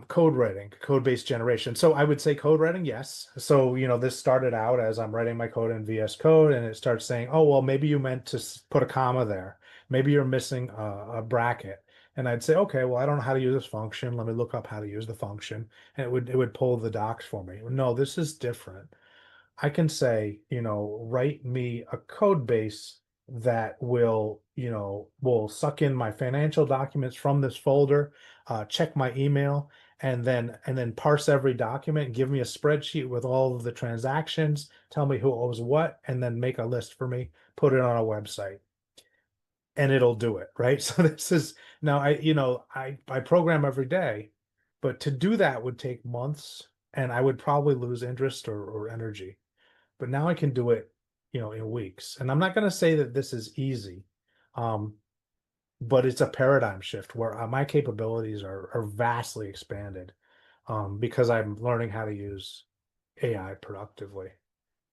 Code writing, code-based generation. So I would say code writing, yes. So, this started out as I'm writing my code in VS Code, and it starts saying, oh, well, maybe you meant to put a comma there. Maybe you're missing a bracket. And I'd say, okay, well, I don't know how to use this function. Let me look up how to use the function. And it would pull the docs for me. No, this is different. I can say, write me a code base that will suck in my financial documents from this folder, check my email, and then parse every document, give me a spreadsheet with all of the transactions, tell me who owes what, and then make a list for me, put it on a website, and it'll do it, right? So this is now I program every day, but to do that would take months, and I would probably lose interest or energy. But now I can do it, in weeks. And I'm not going to say that this is easy, um, but it's a paradigm shift where my capabilities are vastly expanded, because I'm learning how to use AI productively.